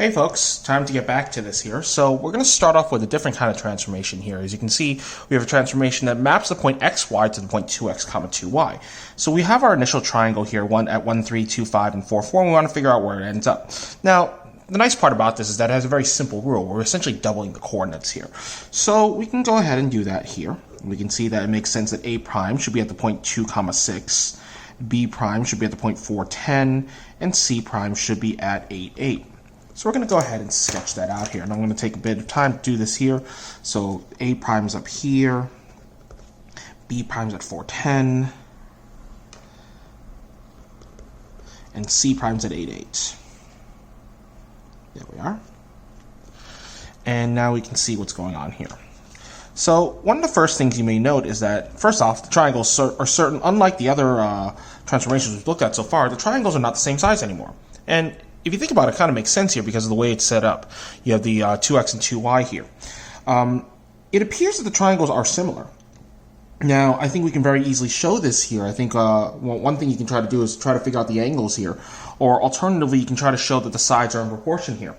Hey folks, time to get back to this here. So we're going to start off with a different kind of transformation here. As you can see, we have a transformation that maps the point xy to the point 2x comma 2y. So we have our initial triangle here, one at 1, 3, 2, 5, and 4, 4, and we want to figure out where it ends up. Now, the nice part about this is that it has a very simple rule. We're essentially doubling the coordinates here. So we can go ahead and do that here. We can see that it makes sense that A prime should be at the point 2 comma 6, B prime should be at the point 4, 10, and C prime should be at 8, 8. So we're going to go ahead and sketch that out here, and I'm going to take a bit of time to do this here. So A prime's up here, B prime's at 410, and C prime's at 88. There we are. And now we can see what's going on here. So one of the first things you may note is that, first off, the triangles are certain, unlike the other transformations we've looked at so far, the triangles are not the same size anymore. And if you think about it, it kind of makes sense here because of the way it's set up. You have the 2x and 2y here. It appears that the triangles are similar. Now, I think we can very easily show this here. I think one thing you can try to do is try to figure out the angles here. Or alternatively, you can try to show that the sides are in proportion here.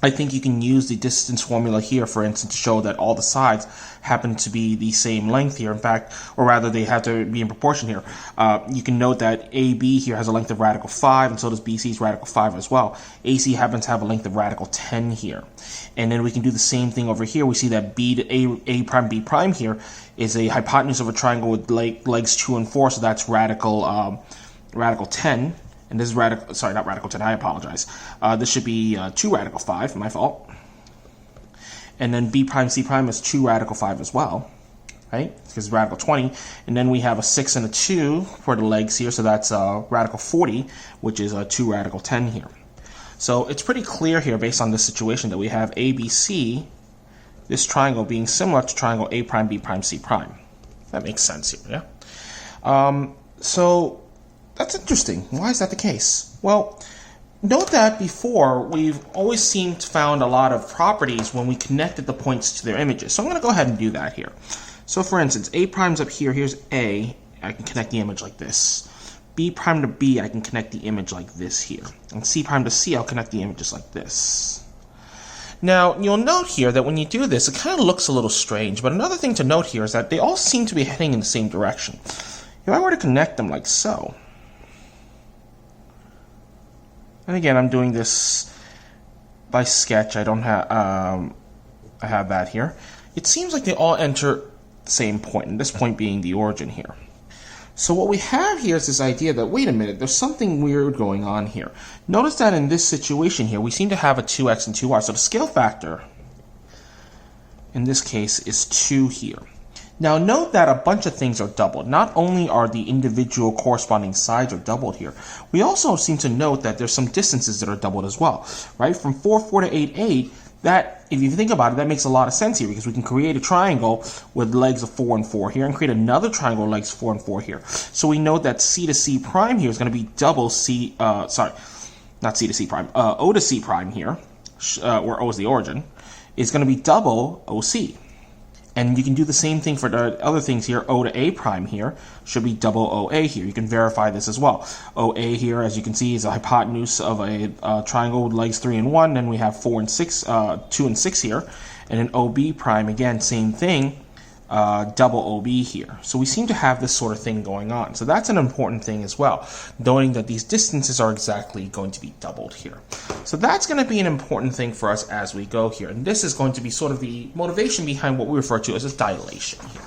I think you can use the distance formula here, for instance, to show that all the sides happen to be the same length here. In fact, or rather, they have to be in proportion here. You can note that AB here has a length of radical 5, and so does BC's radical 5 as well. AC happens to have a length of radical 10 here. And then we can do the same thing over here. We see that B to A prime, B prime here is a hypotenuse of a triangle with legs 2 and 4, so that's radical 10. And this is radical, sorry, not radical 10, I apologize. This should be 2 radical 5, my fault. And then B prime, C prime is 2 radical 5 as well, right? Because it's radical 20. And then we have a 6 and a 2 for the legs here, so that's radical 40, which is 2 radical 10 here. So it's pretty clear here, based on this situation, that we have ABC, this triangle, being similar to triangle A prime, B prime, C prime. That makes sense here, yeah? So that's interesting. Why is that the case? Well, note that before, we've always seemed to found a lot of properties when we connected the points to their images. So I'm going to go ahead and do that here. So for instance, A prime's up here. Here's A. I can connect the image like this. B prime to B, I can connect the image like this here. And C prime to C, I'll connect the images like this. Now, you'll note here that when you do this, it kind of looks a little strange. But another thing to note here is that they all seem to be heading in the same direction. If I were to connect them like so, and again, I'm doing this by sketch. I don't have I have that here. It seems like they all enter the same point, and this point being the origin here. So what we have here is this idea that, wait a minute, there's something weird going on here. Notice that in this situation here, we seem to have a 2x and 2y. So the scale factor, in this case, is 2 here. Now note that a bunch of things are doubled. Not only are the individual corresponding sides are doubled here, we also seem to note that there's some distances that are doubled as well, right? From 4, 4 to 8, 8, that, if you think about it, that makes a lot of sense here because we can create a triangle with legs of 4 and 4 here and create another triangle with legs 4 and 4 here. So we know that C to C prime here is going to be double C, sorry, not C to C prime, O to C prime here, where O is the origin, is going to be double OC. And you can do the same thing for the other things here. O to A prime here should be double OA here. You can verify this as well. OA here, as you can see, is a hypotenuse of a triangle with legs 3 and 1. Then we have 4 and 6, 2 and 6 here. And then OB prime, again, same thing, double OB here. So we seem to have this sort of thing going on. So that's an important thing as well, knowing that these distances are exactly going to be doubled here. So that's going to be an important thing for us as we go here. And this is going to be sort of the motivation behind what we refer to as a dilation here.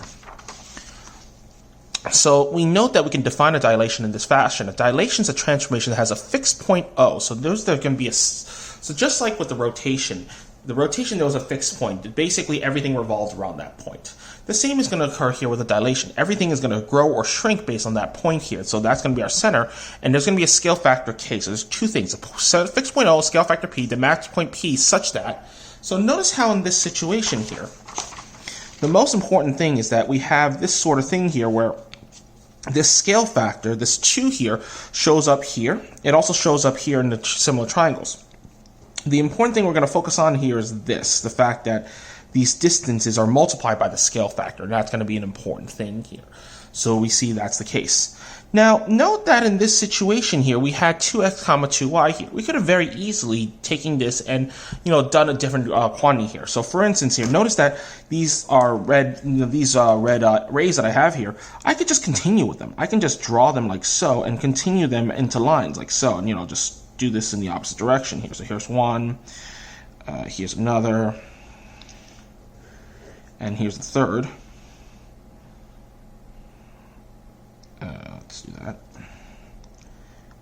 So we note that we can define a dilation in this fashion. A dilation is a transformation that has a fixed point O. So there can be so just like with the rotation there was a fixed point. Basically, everything revolves around that point. The same is going to occur here with a dilation. Everything is going to grow or shrink based on that point here. So that's going to be our center, and there's going to be a scale factor K. So there's two things: a fixed point O, scale factor P, the match point P, such that. So notice how in this situation here, the most important thing is that we have this sort of thing here where this scale factor, this 2 here, shows up here. It also shows up here in the similar triangles. The important thing we're going to focus on here is this, the fact that these distances are multiplied by the scale factor. That's going to be an important thing here. So we see that's the case. Now, note that in this situation here, we had 2x comma 2y here. We could have very easily taken this and, done a different quantity here. So, for instance, here, notice that these are red, rays that I have here. I could just continue with them. I can just draw them like so and continue them into lines like so, and just do this in the opposite direction here. So here's one, here's another, and here's the third. Let's do that.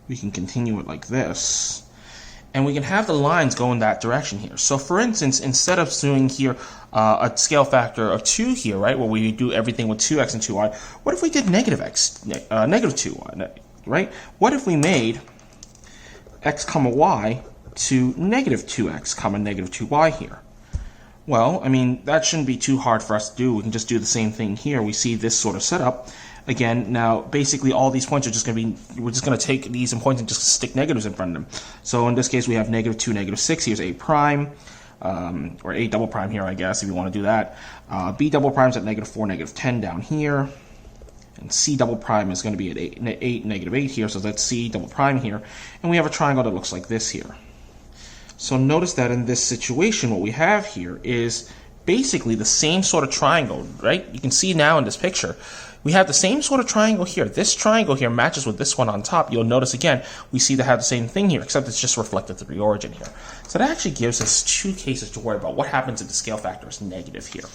We can continue it like this, and we can have the lines go in that direction here. So for instance, instead of doing here a scale factor of 2 here, right, where we do everything with 2x and 2y, what if we did negative 2y, right? What if we made x comma y to negative 2x comma negative 2y here? Well, I mean, that shouldn't be too hard for us to do. We can just do the same thing here. We see this sort of setup. Again, now basically all these points are just going to be, we're just going to take these and points and just stick negatives in front of them. So in this case, we have negative 2, negative 6. Here's a prime, or a double prime here, I guess, if you want to do that. B double prime is at negative 4, negative 10 down here. And C double prime is going to be at 8, negative 8 here. So that's C double prime here. And we have a triangle that looks like this here. So notice that in this situation, what we have here is basically the same sort of triangle, right? You can see now in this picture, we have the same sort of triangle here. This triangle here matches with this one on top. You'll notice again, we see they have the same thing here, except it's just reflected to the origin here. So that actually gives us 2 cases to worry about. What happens if the scale factor is negative here?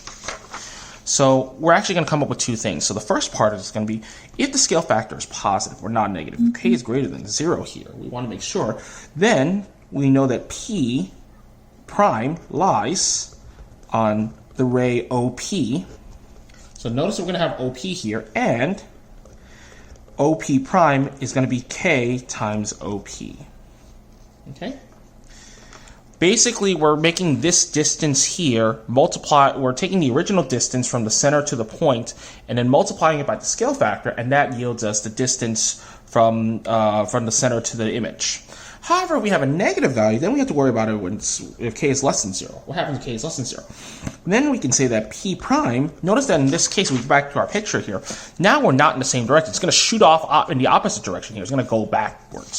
So we're actually going to come up with 2 things. So the first part is going to be, if the scale factor is positive or not negative, if k is greater than 0 here, we want to make sure, then we know that P prime lies on the ray OP. So notice we're going to have OP here, and OP prime is going to be K times OP. Okay? Basically, we're making this distance here we're taking the original distance from the center to the point, and then multiplying it by the scale factor, and that yields us the distance from the center to the image. However, if we have a negative value, then we have to worry about it if k is less than 0. What happens if k is less than 0? Then we can say that P prime, notice that in this case, we go back to our picture here. Now we're not in the same direction. It's going to shoot off in the opposite direction here. It's going to go backwards.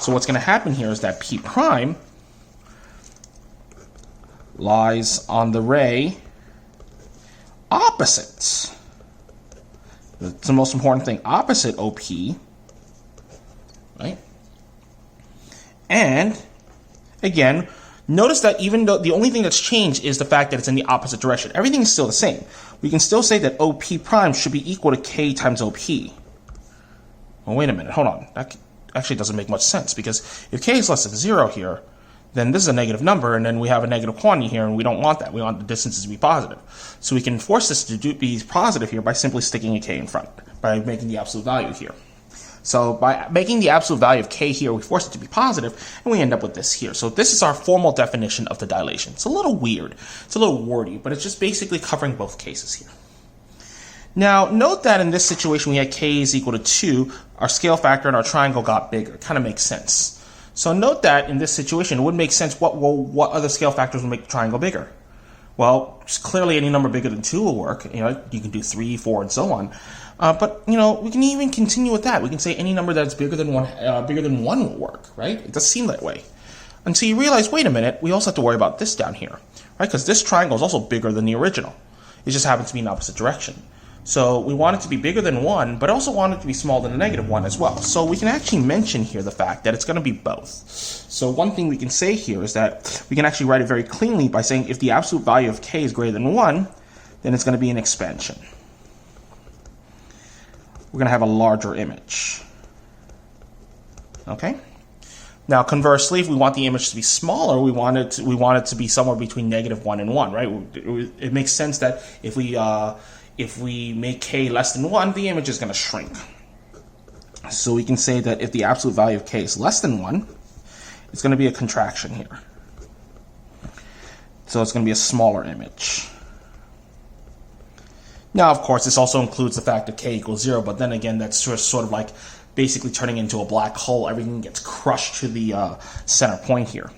So what's going to happen here is that P prime lies on the ray opposite. That's the most important thing. Opposite OP, right? And again, notice that even though the only thing that's changed is the fact that it's in the opposite direction, everything is still the same. We can still say that OP prime should be equal to K times OP. Well, wait a minute, hold on. That actually doesn't make much sense, because if K is less than 0 here, then this is a negative number, and then we have a negative quantity here, and we don't want that. We want the distances to be positive. So we can force this to be positive here by simply sticking a K in front, by making the absolute value here. So by making the absolute value of k here, we force it to be positive, and we end up with this here. So this is our formal definition of the dilation. It's a little weird. It's a little wordy, but it's just basically covering both cases here. Now, note that in this situation, we had k is equal to 2. Our scale factor and our triangle got bigger. It kind of makes sense. So note that in this situation, it would make sense. What other scale factors would make the triangle bigger? Well, clearly any number bigger than 2 will work. You can do 3, 4, and so on. But we can even continue with that. We can say any number that's bigger than 1 will work, right? It does seem that way. And so you realize, wait a minute, we also have to worry about this down here, right? Because this triangle is also bigger than the original. It just happens to be in the opposite direction. So we want it to be bigger than 1, but also want it to be smaller than a negative 1 as well. So we can actually mention here the fact that it's going to be both. So one thing we can say here is that we can actually write it very cleanly by saying if the absolute value of k is greater than 1, then it's going to be an expansion. We're going to have a larger image. Okay? Now, conversely, if we want the image to be smaller, we want it to be somewhere between -1 and 1, right? It makes sense that if we make k less than 1, the image is going to shrink. So we can say that if the absolute value of k is less than 1, it's going to be a contraction here. So it's going to be a smaller image. Now, of course, this also includes the fact that k equals 0, but then again, that's sort of like basically turning into a black hole. Everything gets crushed to the center point here.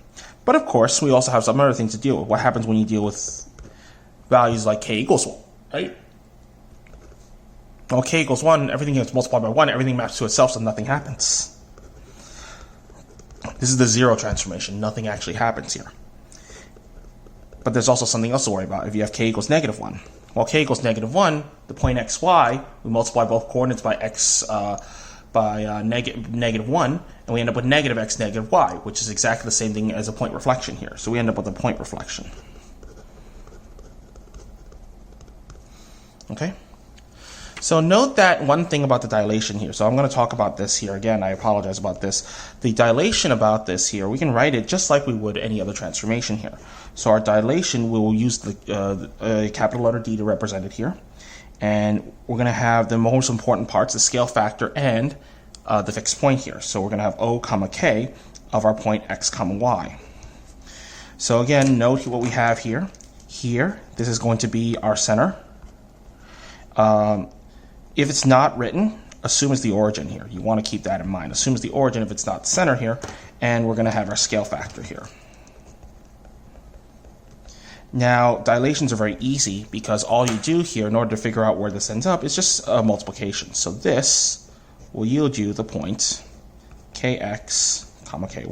But of course, we also have some other things to deal with. What happens when you deal with values like k equals 1, right? Well, k equals 1, everything gets multiplied by 1, everything maps to itself, so nothing happens. This is the zero transformation. Nothing actually happens here. But there's also something else to worry about if you have k equals negative 1. Well, k equals negative 1, the point xy, we multiply both coordinates by negative 1, and we end up with negative x, negative y, which is exactly the same thing as a point reflection here. So we end up with a point reflection. Okay? So note that one thing about the dilation here. So I'm going to talk about this here again. I apologize about this. The dilation about this here, we can write it just like we would any other transformation here. So our dilation, we will use the capital letter D to represent it here. And we're going to have the most important parts, the scale factor and the fixed point here. So we're going to have O comma K of our point X comma Y. So again, note what we have here. Here, this is going to be our center. If it's not written, assume it's the origin here. You want to keep that in mind. Assume it's the origin if it's not the center here. And we're going to have our scale factor here. Now, dilations are very easy because all you do here in order to figure out where this ends up is just a multiplication. So this will yield you the point kx comma ky.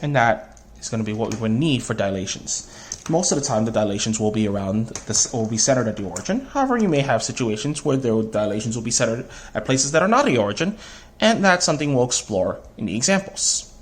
And that is going to be what we would need for dilations. Most of the time, the dilations will be around this, will be centered at the origin. However, you may have situations where the dilations will be centered at places that are not the origin, and that's something we'll explore in the examples.